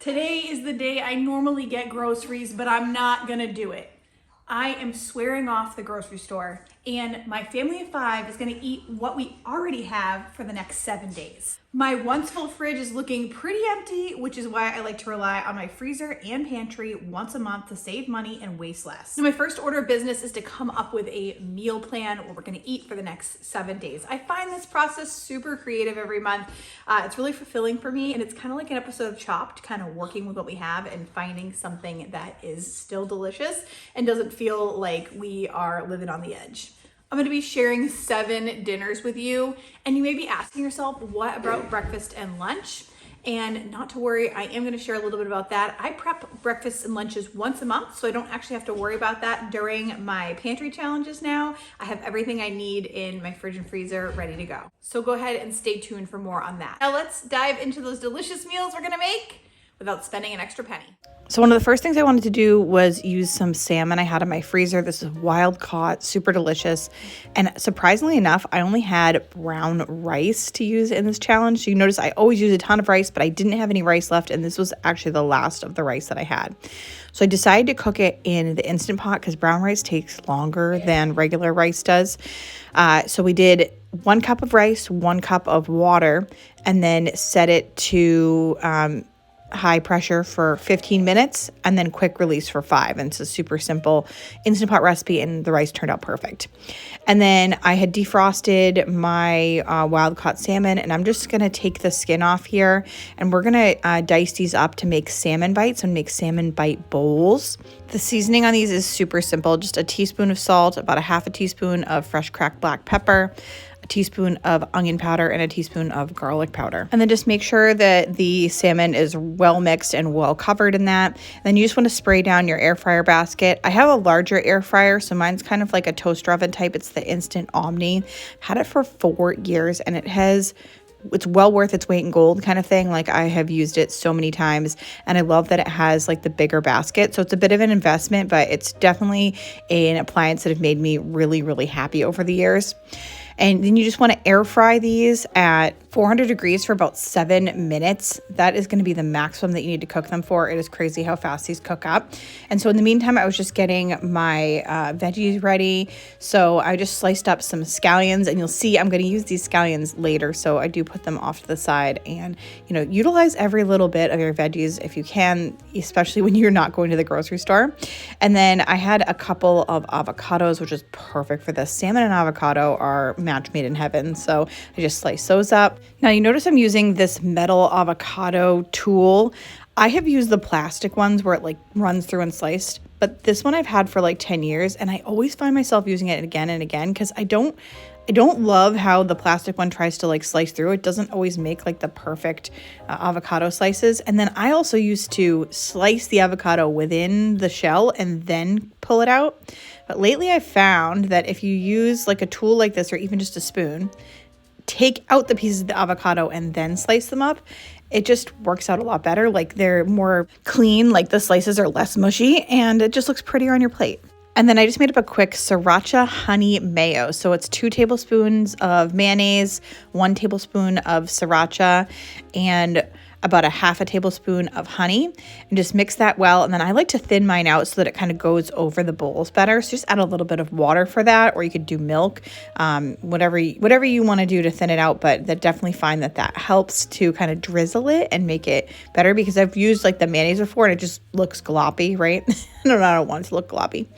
Today is the day I normally get groceries, but I'm not gonna do it. I am swearing off the grocery store, and my family of 5 is gonna eat what we already have for the next 7 days. My once full fridge is looking pretty empty, which is why I like to rely on my freezer and pantry once a month to save money and waste less. So my first order of business is to come up with a meal plan, what we're gonna eat for the next 7 days. I find this process super creative every month. It's really fulfilling for me, and it's kind of like an episode of Chopped, kind of working with what we have and finding something that is still delicious and doesn't feel like we are living on the edge. I'm gonna be sharing 7 dinners with you, and you may be asking yourself, what about breakfast and lunch? And not to worry, I am gonna share a little bit about that. I prep breakfasts and lunches once a month, so I don't actually have to worry about that during my pantry challenges now. I have everything I need in my fridge and freezer ready to go. So go ahead and stay tuned for more on that. Now let's dive into those delicious meals we're gonna make without spending an extra penny. So one of the first things I wanted to do was use some salmon I had in my freezer. This is wild caught, super delicious. And surprisingly enough, I only had brown rice to use in this challenge. So you notice I always use a ton of rice, but I didn't have any rice left. And this was actually the last of the rice that I had. So I decided to cook it in the Instant Pot because brown rice takes longer than regular rice does. So we did 1 cup of rice, 1 cup of water, and then set it to high pressure for 15 minutes and then quick release for 5. And it's a super simple Instant Pot recipe, and the rice turned out perfect. And then I had defrosted my wild caught salmon, and I'm just going to take the skin off here, and we're going to dice these up to make salmon bites and make salmon bite bowls. The seasoning on these is super simple, just a teaspoon of salt, about a half a teaspoon of fresh cracked black pepper, a teaspoon of onion powder, and a teaspoon of garlic powder. And then just make sure that the salmon is well mixed and well covered in that. And then you just want to spray down your air fryer basket. I have a larger air fryer, so mine's kind of like a toaster oven type. It's the Instant Omni. Had it for 4 years, and it's well worth its weight in gold kind of thing. Like, I have used it so many times, and I love that it has like the bigger basket. So it's a bit of an investment, but it's definitely an appliance that have made me really, really happy over the years. And then you just want to air fry these at 400 degrees for about 7 minutes. That is going to be the maximum that you need to cook them for. It is crazy how fast these cook up. And so in the meantime, I was just getting my veggies ready. So I just sliced up some scallions, and you'll see I'm going to use these scallions later. So I do put them off to the side, and, utilize every little bit of your veggies if you can, especially when you're not going to the grocery store. And then I had a couple of avocados, which is perfect for this. Salmon and avocado are match made in heaven. So I just sliced those up. Now you notice I'm using this metal avocado tool. I have used the plastic ones where it like runs through and sliced, but this one I've had for like 10 years, and I always find myself using it again and again because I don't love how the plastic one tries to like slice through. It doesn't always make like the perfect avocado slices. And then I also used to slice the avocado within the shell and then pull it out. But lately I've found that if you use like a tool like this, or even just a spoon, take out the pieces of the avocado and then slice them up, it just works out a lot better. Like, they're more clean, like the slices are less mushy, and it just looks prettier on your plate. And then I just made up a quick sriracha honey mayo. So it's 2 tablespoons of mayonnaise, 1 tablespoon of sriracha, and about a half a tablespoon of honey, and just mix that well. And then I like to thin mine out so that it kind of goes over the bowls better. So just add a little bit of water for that, or you could do milk, whatever you want to do to thin it out. But that definitely find that helps to kind of drizzle it and make it better, because I've used like the mayonnaise before and it just looks gloppy, right? I don't want it to look gloppy.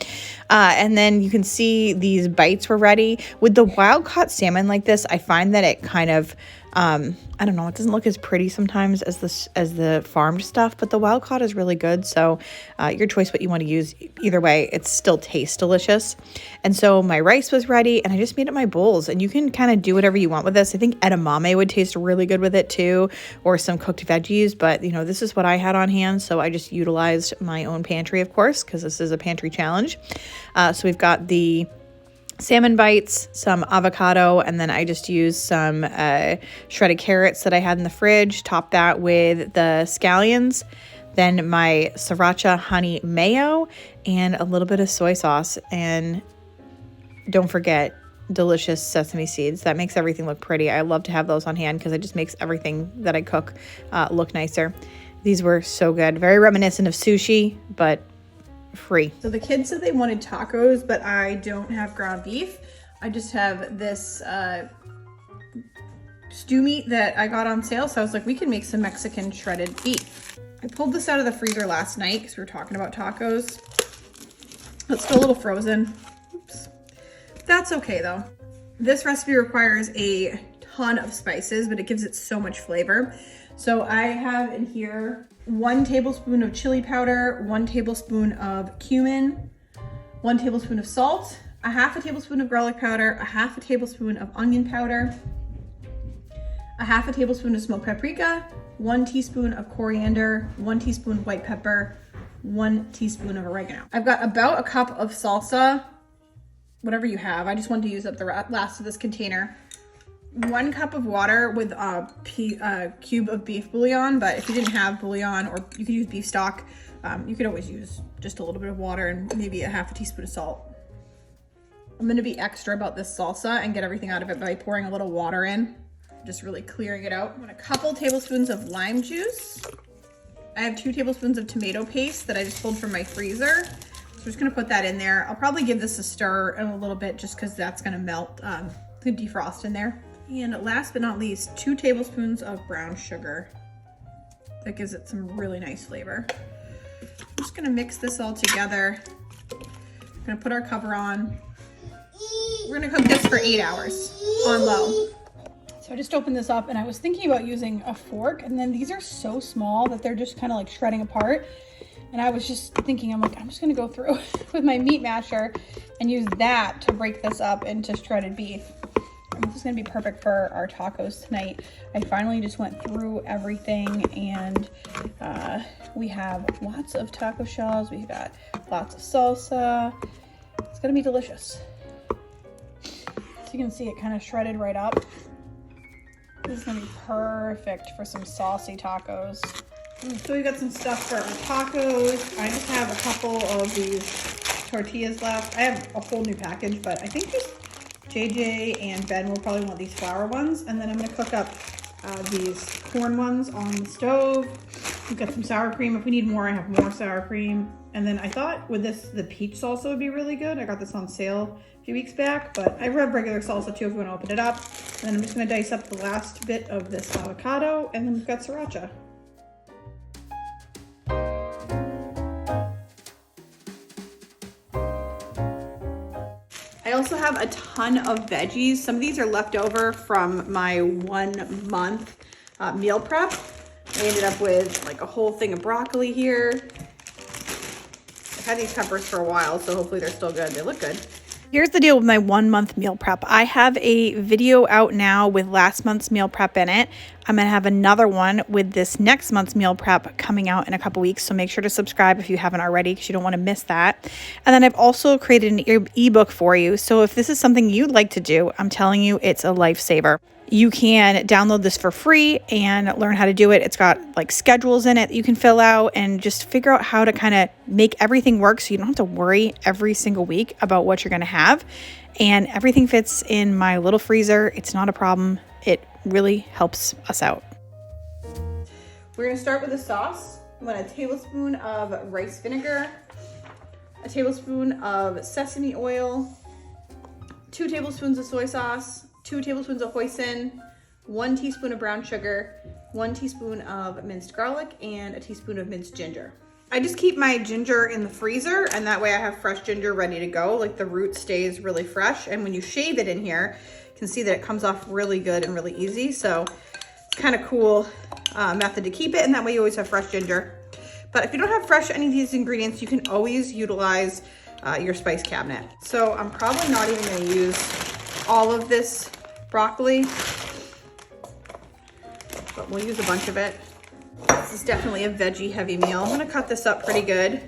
And then you can see these bites were ready. With the wild caught salmon like this, I find that it kind of, I don't know, it doesn't look as pretty sometimes as the farmed stuff, but the wild caught is really good. So your choice what you want to use. Either way, it still tastes delicious. And so my rice was ready, and I just made up my bowls, and you can kind of do whatever you want with this. I think edamame would taste really good with it too, or some cooked veggies, but this is what I had on hand. So I just utilized my own pantry, of course, because this is a pantry challenge. So we've got the salmon bites, some avocado, and then I just used some shredded carrots that I had in the fridge, top that with the scallions, then my sriracha honey mayo, and a little bit of soy sauce. And don't forget delicious sesame seeds. That makes everything look pretty. I love to have those on hand because it just makes everything that I cook look nicer. These were so good. Very reminiscent of sushi, but free. So the kids said they wanted tacos, but I don't have ground beef. I just have this stew meat that I got on sale. So I was like, we can make some Mexican shredded beef. I pulled this out of the freezer last night because we were talking about tacos. It's still a little frozen. Oops. That's okay though. This recipe requires a ton of spices, but it gives it so much flavor. So I have in here 1 tablespoon of chili powder, 1 tablespoon of cumin, 1 tablespoon of salt, a 1/2 tablespoon of garlic powder, a 1/2 tablespoon of onion powder, a 1/2 tablespoon of smoked paprika, 1 teaspoon of coriander, 1 teaspoon of white pepper, 1 teaspoon of oregano. I've got about a cup of salsa, whatever you have. I just wanted to use up the last of this container. 1 cup of water with a cube of beef bouillon, but if you didn't have bouillon, or you could use beef stock, you could always use just a little bit of water and maybe a 1/2 teaspoon of salt. I'm gonna be extra about this salsa and get everything out of it by pouring a little water in, just really clearing it out. I'm gonna a couple tablespoons of lime juice. I have 2 tablespoons of tomato paste that I just pulled from my freezer. So I'm just gonna put that in there. I'll probably give this a stir in a little bit just because that's gonna melt, the defrost in there. And last but not least, 2 tablespoons of brown sugar. That gives it some really nice flavor. I'm just gonna mix this all together. I'm gonna put our cover on. We're gonna cook this for 8 hours on low. So I just opened this up and I was thinking about using a fork, and then these are so small that they're just kind of like shredding apart. And I was just thinking, I'm like, I'm just gonna go through with my meat masher and use that to break this up into shredded beef. This is gonna be perfect for our tacos tonight. I finally just went through everything, and we have lots of taco shells. We've got lots of salsa. It's gonna be delicious. So you can see it kind of shredded right up. This is gonna be perfect for some saucy tacos. So we've got some stuff for our tacos. I just have a couple of these tortillas left. I have a whole new package, but I think just JJ and Ben will probably want these flour ones. And then I'm gonna cook up these corn ones on the stove. We've got some sour cream. If we need more, I have more sour cream. And then I thought with this, the peach salsa would be really good. I got this on sale a few weeks back, but I have regular salsa too if you wanna open it up. And then I'm just gonna dice up the last bit of this avocado, and then we've got sriracha. I also have a ton of veggies. Some of these are left over from my 1 month meal prep. I ended up with like a whole thing of broccoli here. I've had these peppers for a while, so hopefully they're still good. They look good. Here's the deal with my 1 month meal prep. I have a video out now with last month's meal prep in it. I'm gonna have another one with this next month's meal prep coming out in a couple weeks. So make sure to subscribe if you haven't already, because you don't wanna miss that. And then I've also created an ebook for you. So if this is something you'd like to do, I'm telling you, it's a lifesaver. You can download this for free and learn how to do it. It's got like schedules in it that you can fill out and just figure out how to kind of make everything work so you don't have to worry every single week about what you're going to have. And everything fits in my little freezer. It's not a problem. It really helps us out. We're going to start with the sauce. I'm going to a tablespoon of rice vinegar, a tablespoon of sesame oil, 2 tablespoons of soy sauce, 2 tablespoons of hoisin, 1 teaspoon of brown sugar, 1 teaspoon of minced garlic, and a teaspoon of minced ginger. I just keep my ginger in the freezer, and that way I have fresh ginger ready to go. Like the root stays really fresh, and when you shave it in here, you can see that it comes off really good and really easy. So it's kind of cool method to keep it, and that way you always have fresh ginger. But if you don't have fresh any of these ingredients, you can always utilize your spice cabinet. So I'm probably not even going to use all of this broccoli, but we'll use a bunch of it. This is definitely a veggie heavy meal. I'm gonna cut this up pretty good.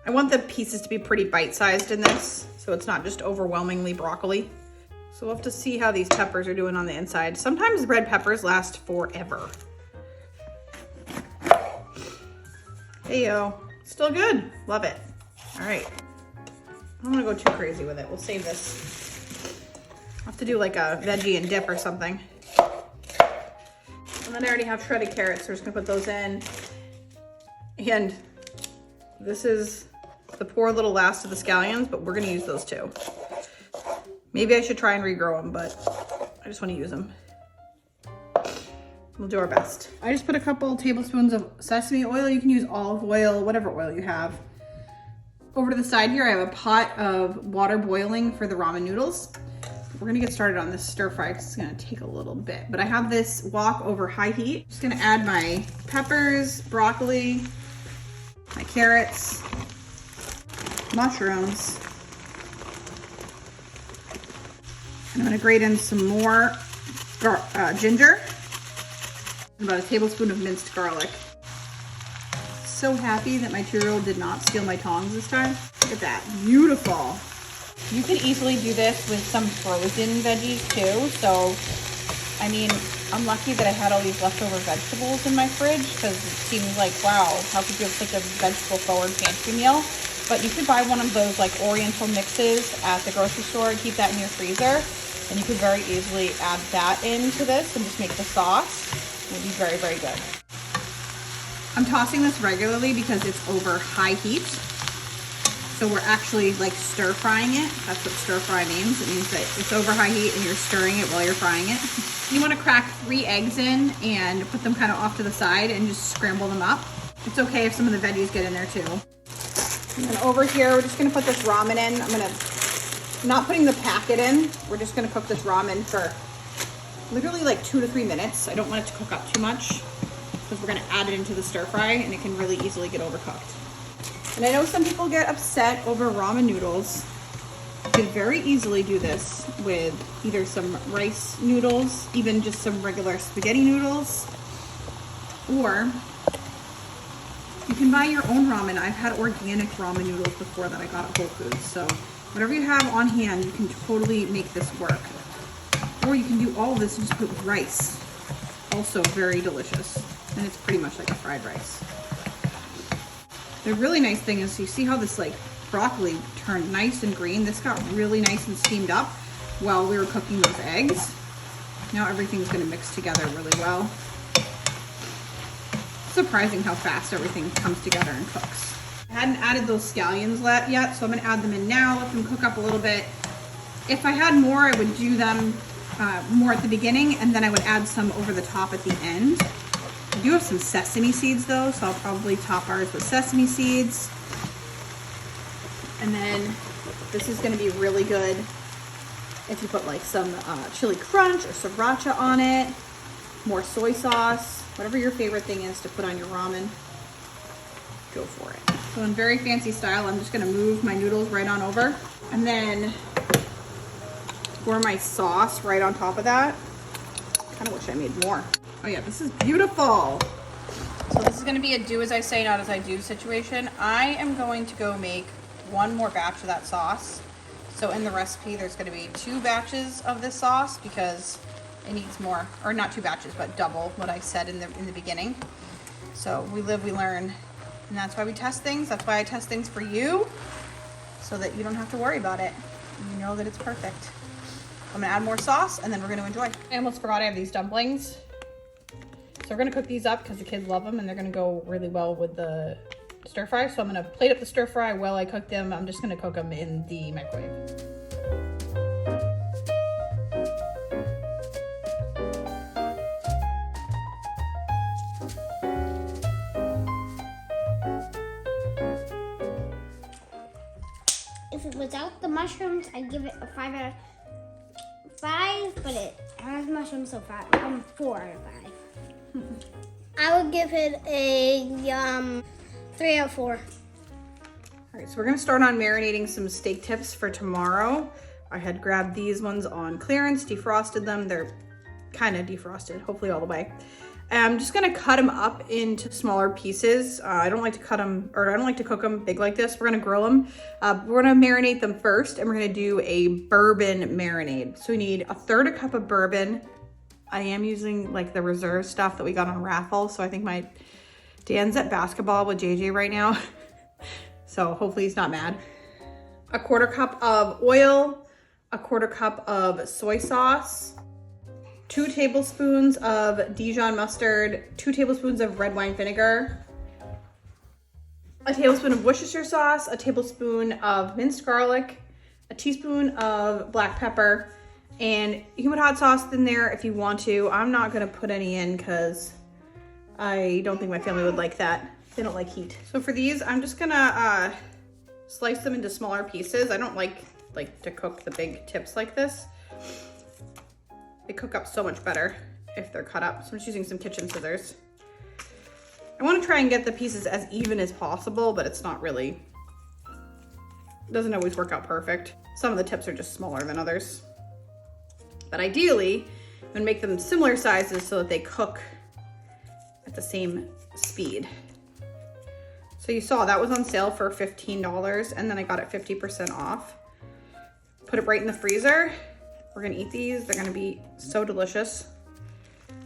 I want the pieces to be pretty bite-sized in this, so it's not just overwhelmingly broccoli. So we'll have to see how these peppers are doing on the inside. Sometimes red peppers last forever. Heyo, still good, love it. All right, I don't wanna go too crazy with it. We'll save this. I'll have to do like a veggie and dip or something. I'm then I already have shredded carrots, so we're just gonna put those in. And this is the poor little last of the scallions, but we're gonna use those too. Maybe I should try and regrow them, but I just wanna use them. We'll do our best. I just put a couple tablespoons of sesame oil. You can use olive oil, whatever oil you have. Over to the side here, I have a pot of water boiling for the ramen noodles. We're gonna get started on this stir fry because it's gonna take a little bit. But I have this wok over high heat. Just gonna add my peppers, broccoli, my carrots, mushrooms. And I'm gonna grate in some more ginger. And about a tablespoon of minced garlic. So happy that my 2-year-old did not steal my tongs this time. Look at that, beautiful. You could easily do this with some frozen veggies too. So, I mean, I'm lucky that I had all these leftover vegetables in my fridge because it seems like, wow, how could you have such a vegetable forward pantry meal? But you could buy one of those like oriental mixes at the grocery store and keep that in your freezer. And you could very easily add that into this and just make the sauce. It would be very, very good. I'm tossing this regularly because it's over high heat. So we're actually like stir frying it. That's what stir fry means. It means that it's over high heat and you're stirring it while you're frying it. You want to crack 3 eggs in and put them kind of off to the side and just scramble them up. It's okay if some of the veggies get in there too. And then over here, we're just gonna put this ramen in. Not putting the packet in. We're just gonna cook this ramen for literally like 2 to 3 minutes. I don't want it to cook up too much because we're gonna add it into the stir fry and it can really easily get overcooked. And I know some people get upset over ramen noodles. You can very easily do this with either some rice noodles, even just some regular spaghetti noodles, or you can buy your own ramen. I've had organic ramen noodles before that I got at Whole Foods. So whatever you have on hand, you can totally make this work. Or you can do all of this and just put rice. Also very delicious. And it's pretty much like a fried rice. The really nice thing is you see how this like broccoli turned nice and green. This got really nice and steamed up while we were cooking those eggs. Now everything's gonna mix together really well. Surprising how fast everything comes together and cooks. I hadn't added those scallions yet, so I'm gonna add them in now, let them cook up a little bit. If I had more, I would do them more at the beginning, and then I would add some over the top at the end. I do have some sesame seeds though, so I'll probably top ours with sesame seeds. And then this is gonna be really good if you put like some chili crunch or sriracha on it, more soy sauce, whatever your favorite thing is to put on your ramen, go for it. So in very fancy style, I'm just gonna move my noodles right on over and then pour my sauce right on top of that. Kind of wish I made more. Oh yeah, this is beautiful. So this is gonna be a do as I say, not as I do situation. I am going to go make one more batch of that sauce. So in the recipe, there's gonna be 2 batches of this sauce because it needs more, or not 2 batches, but double what I said in the beginning. So we live, we learn. And that's why we test things. That's why I test things for you, so that you don't have to worry about it. You know that it's perfect. I'm gonna add more sauce and then we're gonna enjoy. I almost forgot I have these dumplings. So we're gonna cook these up because the kids love them and they're gonna go really well with the stir fry. So I'm gonna plate up the stir fry while I cook them. I'm just gonna cook them in the microwave. If it without the mushrooms, I'd give it a 5 out of 5, but it has mushrooms, so 4 out of 5. I would give it a 3 out of 4. All right, so we're gonna start on marinating some steak tips for tomorrow. I had grabbed these ones on clearance, defrosted them. They're kind of defrosted, hopefully all the way. I'm just gonna cut them up into smaller pieces. I don't like to cut them, or I don't like to cook them big like this. We're gonna grill them. We're gonna marinate them first, and we're gonna do a bourbon marinade. So we need 1/3 cup of bourbon. I am using like the reserve stuff that we got on raffle. So I think Dan's at basketball with JJ right now. So hopefully he's not mad. 1/4 cup of oil, 1/4 cup of soy sauce, 2 tablespoons of Dijon mustard, 2 tablespoons of red wine vinegar, a tablespoon of Worcestershire sauce, a tablespoon of minced garlic, a teaspoon of black pepper, and you can put hot sauce in there if you want to. I'm not gonna put any in because I don't think my family would like that. They don't like heat. So for these, I'm just gonna slice them into smaller pieces. I don't like to cook the big tips like this. They cook up so much better if they're cut up. So I'm just using some kitchen scissors. I want to try and get the pieces as even as possible, but it's not really, it doesn't always work out perfect. Some of the tips are just smaller than others. But ideally, I'm gonna make them similar sizes so that they cook at the same speed. So you saw that was on sale for $15 and then I got it 50% off. Put it right in the freezer. We're gonna eat these. They're gonna be so delicious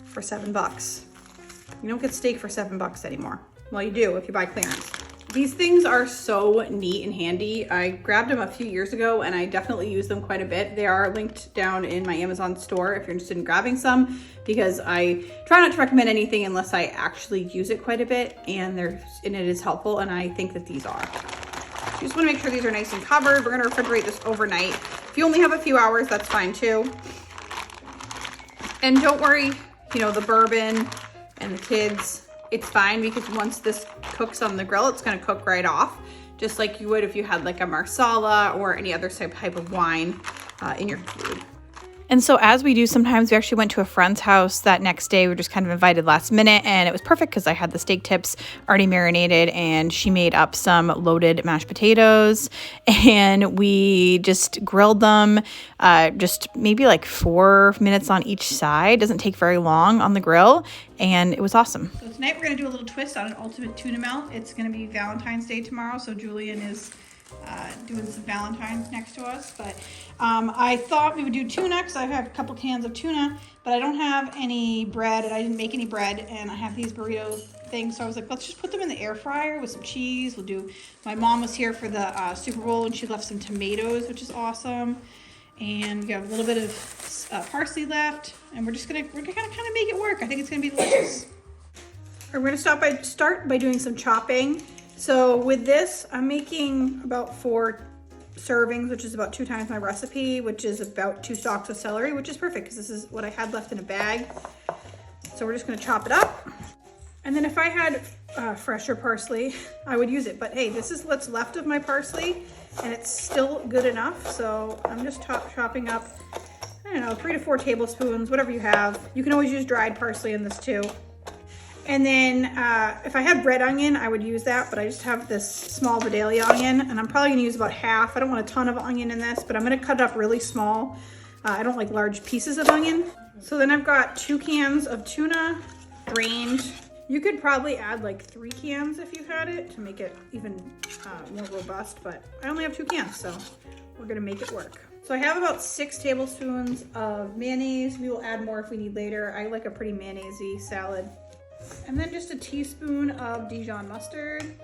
for $7. You don't get steak for $7 anymore. Well, you do if you buy clearance. These things are so neat and handy. I grabbed them a few years ago and I definitely use them quite a bit. They are linked down in my Amazon store if you're interested in grabbing some, because I try not to recommend anything unless I actually use it quite a bit and it is helpful, and I think that these are. You just want to make sure these are nice and covered. We're going to refrigerate this overnight. If you only have a few hours, that's fine too. And don't worry, you know, the bourbon and the kids, it's fine because once this cooks on the grill, it's going to cook right off, just like you would if you had like a marsala or any other type of wine in your food. And so as we do sometimes, we actually went to a friend's house that next day. We were just kind of invited last minute, and it was perfect because I had the steak tips already marinated and she made up some loaded mashed potatoes and we just grilled them just maybe like 4 minutes on each side. Doesn't take very long on the grill and it was awesome. So tonight we're gonna do a little twist on an ultimate tuna melt. It's gonna be Valentine's Day tomorrow, so Julian is doing some Valentine's next to us, but I thought we would do tuna because I have a couple cans of tuna, but I don't have any bread and I didn't make any bread, and I have these burrito things, so I was like, let's just put them in the air fryer with some cheese. We'll do, my mom was here for the Super Bowl and she left some tomatoes, which is awesome, and we have a little bit of parsley left, and we're gonna kind of make it work. I think it's gonna be delicious. We're gonna start by doing some chopping. So with this, I'm making about 4 servings, which is about 2 times my recipe, which is about 2 stalks of celery, which is perfect because this is what I had left in a bag. So we're just gonna chop it up. And then if I had fresher parsley, I would use it. But hey, this is what's left of my parsley and it's still good enough. So I'm just chopping up, I don't know, 3 to 4 tablespoons, whatever you have. You can always use dried parsley in this too. And then if I had red onion, I would use that, but I just have this small Vidalia onion, and I'm probably gonna use about half. I don't want a ton of onion in this, but I'm gonna cut it up really small. I don't like large pieces of onion. So then I've got 2 cans of tuna, drained. You could probably add like 3 cans if you had it to make it even more robust, but I only have 2 cans, so we're gonna make it work. So I have about 6 tablespoons of mayonnaise. We will add more if we need later. I like a pretty mayonnaise-y salad. And then just a teaspoon of Dijon mustard.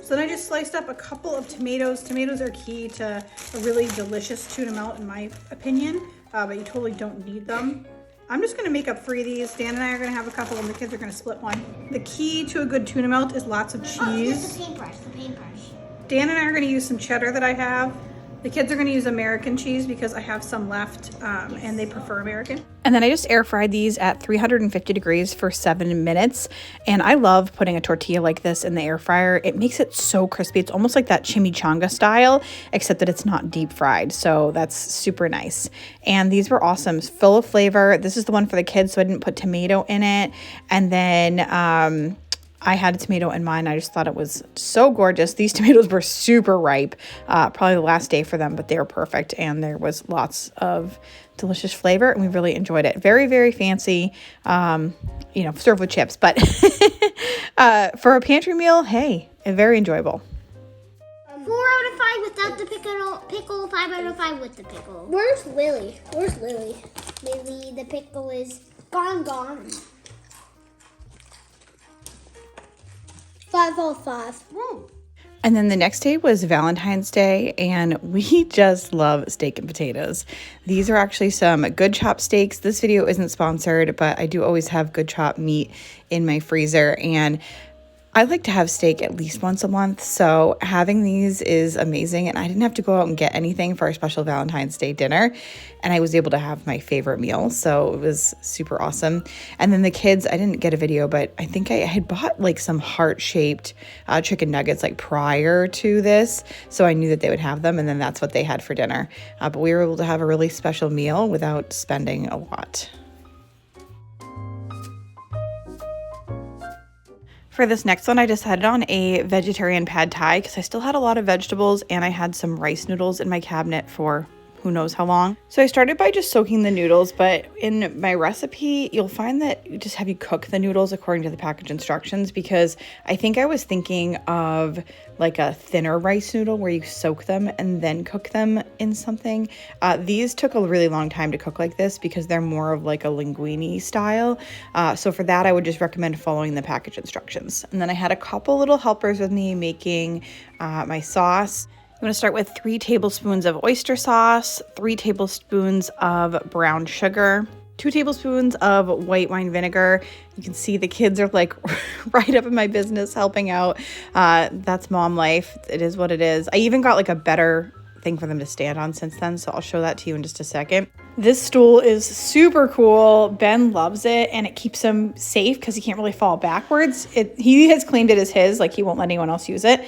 So then I just sliced up a couple of tomatoes. Tomatoes are key to a really delicious tuna melt in my opinion, but you totally don't need them. I'm just gonna make up 3 of these. Dan and I are gonna have a couple and the kids are gonna split one. The key to a good tuna melt is lots of cheese. Oh, the paintbrush. Dan and I are gonna use some cheddar that I have. The kids are gonna use American cheese because I have some left and they prefer American. And then I just air fried these at 350 degrees for 7 minutes. And I love putting a tortilla like this in the air fryer. It makes it so crispy. It's almost like that chimichanga style, except that it's not deep fried. So that's super nice. And these were awesome, full of flavor. This is the one for the kids, so I didn't put tomato in it. And then I had a tomato in mine. I just thought it was so gorgeous. These tomatoes were super ripe, probably the last day for them, but they were perfect. And there was lots of delicious flavor and we really enjoyed it. Very, very fancy, you know, served with chips, but for a pantry meal, hey, very enjoyable. 4 out of 5 without the pickle, 5 out of 5 with the pickle. Where's Lily? Lily, the pickle is gone. 5 out of 5. And then the next day was Valentine's Day, and we just love steak and potatoes. These are actually some good chop steaks. This video isn't sponsored, but I do always have good chop meat in my freezer, and I like to have steak at least once a month, so having these is amazing. And I didn't have to go out and get anything for our special Valentine's Day dinner, and I was able to have my favorite meal, so it was super awesome. And then the kids, I didn't get a video, but I think I had bought like some heart-shaped chicken nuggets like prior to this, so I knew that they would have them, and then that's what they had for dinner. But we were able to have a really special meal without spending a lot. For this next one, I decided on a vegetarian pad thai because I still had a lot of vegetables and I had some rice noodles in my cabinet for who knows how long. So I started by just soaking the noodles, but in my recipe, you'll find that you just have you cook the noodles according to the package instructions, because I think I was thinking of like a thinner rice noodle where you soak them and then cook them in something. These took a really long time to cook like this because they're more of like a linguine style. So for that, I would just recommend following the package instructions. And then I had a couple little helpers with me making my sauce. I'm going to start with 3 tablespoons of oyster sauce, 3 tablespoons of brown sugar, 2 tablespoons of white wine vinegar. You can see the kids are like right up in my business helping out. That's mom life. It is what it is. I even got like a better thing for them to stand on since then, so I'll show that to you in just a second. This stool is super cool. Ben loves it, and it keeps him safe because he can't really fall backwards. He has claimed it as his, like he won't let anyone else use it.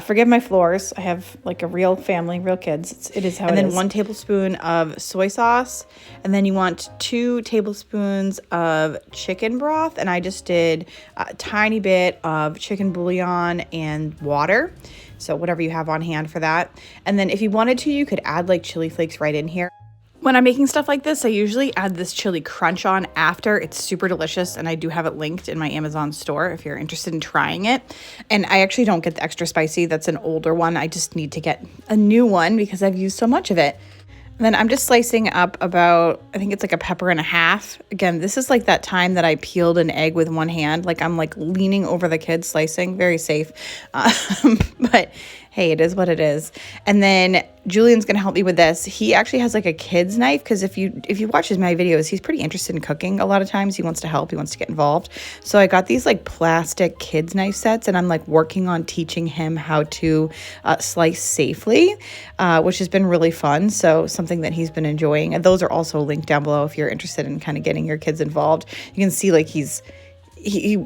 Forgive my floors. I have like a real family, real kids. It is how it is. And then 1 tablespoon of soy sauce, and then you want 2 tablespoons of chicken broth, and I just did a tiny bit of chicken bouillon and water. So whatever you have on hand for that. And then if you wanted to, you could add like chili flakes right in here. When I'm making stuff like this, I usually add this chili crunch on after. It's super delicious, and I do have it linked in my Amazon store if you're interested in trying it. And I actually don't get the extra spicy. That's an older one. I just need to get a new one because I've used so much of it. And then I'm just slicing up about, I think it's like a pepper and a half. Again, this is like that time that I peeled an egg with one hand. Like I'm like leaning over the kid slicing, very safe. But hey, it is what it is. And then Julian's gonna help me with this. He actually has like a kid's knife, because if you watch my videos, he's pretty interested in cooking. A lot of times he wants to help, he wants to get involved. So I got these like plastic kids knife sets, and I'm like working on teaching him how to slice safely, which has been really fun. So something that he's been enjoying. And those are also linked down below if you're interested in kind of getting your kids involved. You can see like he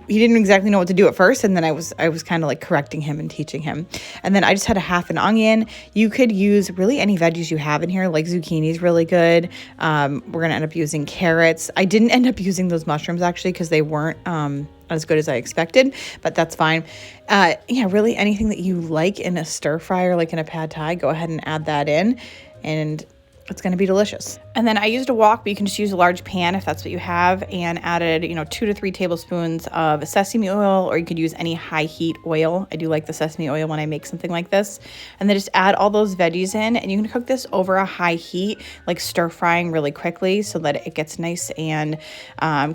didn't exactly know what to do at first, and then I was kind of like correcting him and teaching him. And then I just had a half an onion. You could use really any veggies you have in here, like zucchini is really good. We're gonna end up using carrots. I didn't end up using those mushrooms actually because they weren't as good as I expected, but that's fine. Yeah, really anything that you like in a stir fry or like in a pad thai, go ahead and add that in, and it's going to be delicious. And then I used a wok, but you can just use a large pan if that's what you have, and added, 2 to 3 tablespoons of sesame oil, or you could use any high heat oil. I do like the sesame oil when I make something like this. And then just add all those veggies in, and you can cook this over a high heat, like stir frying really quickly so that it gets nice and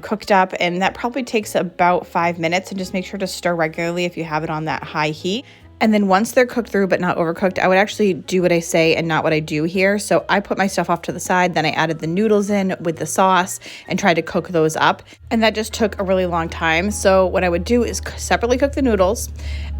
cooked up. And that probably takes about 5 minutes, and just make sure to stir regularly if you have it on that high heat. And then once they're cooked through but not overcooked, I would actually do what I say and not what I do here. So I put my stuff off to the side, then I added the noodles in with the sauce and tried to cook those up. And that just took a really long time. So what I would do is separately cook the noodles.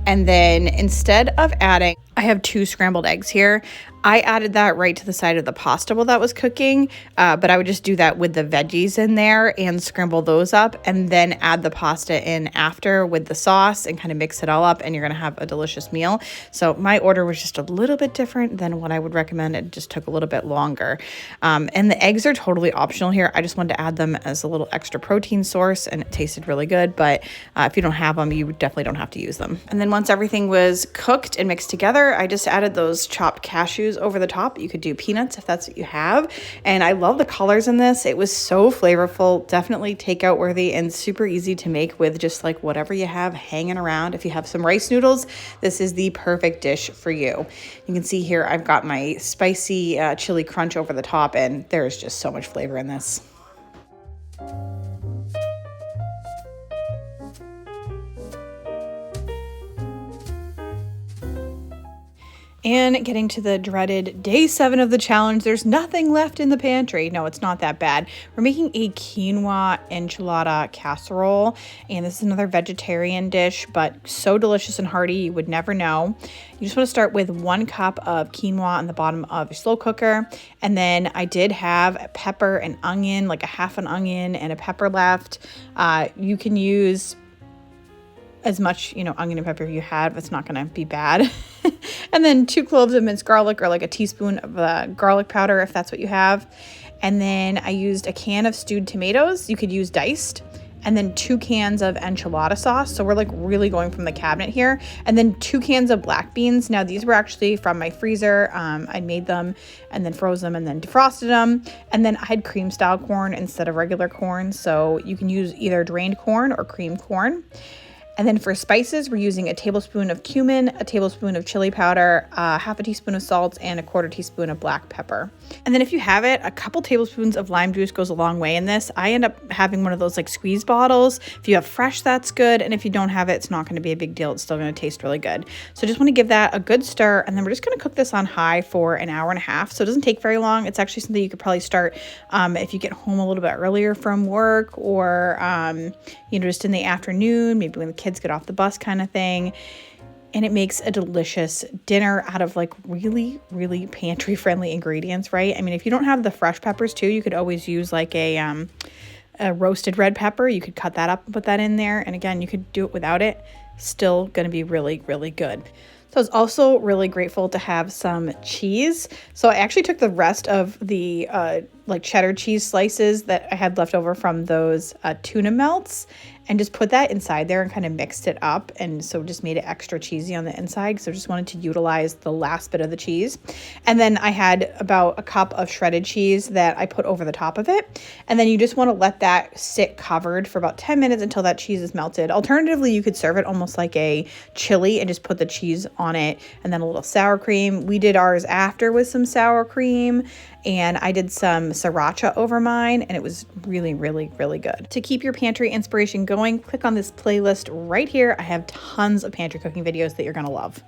And then instead of adding, I have 2 scrambled eggs here. I added that right to the side of the pasta while that was cooking, but I would just do that with the veggies in there and scramble those up, and then add the pasta in after with the sauce and kind of mix it all up, and you're gonna have a delicious meal. So my order was just a little bit different than what I would recommend. It just took a little bit longer. And the eggs are totally optional here. I just wanted to add them as a little extra protein source, and it tasted really good, but if you don't have them, you definitely don't have to use them. And then once everything was cooked and mixed together, I just added those chopped cashews over the top. You could do peanuts if that's what you have. And I love the colors in this. It was so flavorful, definitely takeout worthy, and super easy to make with just like whatever you have hanging around. If you have some rice noodles, this is the perfect dish for you. You can see here I've got my spicy chili crunch over the top, and there's just so much flavor in this. And getting to the dreaded day 7 of the challenge, there's nothing left in the pantry. No, it's not that bad. We're making a quinoa enchilada casserole, and this is another vegetarian dish, but so delicious and hearty, you would never know. You just want to start with 1 cup of quinoa on the bottom of your slow cooker, and then I did have a pepper and onion, like a half an onion and a pepper left. You can use as much, onion and pepper you have. It's not going to be bad. And then 2 cloves of minced garlic, or like a teaspoon of garlic powder if that's what you have. And then I used a can of stewed tomatoes. You could use diced. And then 2 cans of enchilada sauce. So we're like really going from the cabinet here. And then 2 cans of black beans. Now these were actually from my freezer. I made them and then froze them and then defrosted them. And then I had cream style corn instead of regular corn. So you can use either drained corn or cream corn. And then for spices, we're using a tablespoon of cumin, a tablespoon of chili powder, half a teaspoon of salt, and a 1/4 teaspoon of black pepper. And then if you have it, a couple tablespoons of lime juice goes a long way in this. I end up having one of those like squeeze bottles. If you have fresh, that's good. And if you don't have it, it's not going to be a big deal. It's still going to taste really good. So I just want to give that a good stir. And then we're just going to cook this on high for an hour and a half. So it doesn't take very long. It's actually something you could probably start if you get home a little bit earlier from work, or, just in the afternoon, maybe when the kids get off the bus kind of thing. And it makes a delicious dinner out of like really, really pantry friendly ingredients, right? I mean, if you don't have the fresh peppers too, you could always use like a roasted red pepper. You could cut that up and put that in there. And again, you could do it without it. Still going to be really, really good. So I was also really grateful to have some cheese. So I actually took the rest of the like cheddar cheese slices that I had left over from those tuna melts and just put that inside there and kind of mixed it up. And so just made it extra cheesy on the inside because I just wanted to utilize the last bit of the cheese. And then I had about a cup of shredded cheese that I put over the top of it. And then you just want to let that sit covered for about 10 minutes until that cheese is melted. Alternatively, you could serve it almost like a chili and just put the cheese on it and then a little sour cream. We did ours after with some sour cream, and I did some sriracha over mine, and it was really, really, really good. To keep your pantry inspiration going, click on this playlist right here. I have tons of pantry cooking videos that you're gonna love.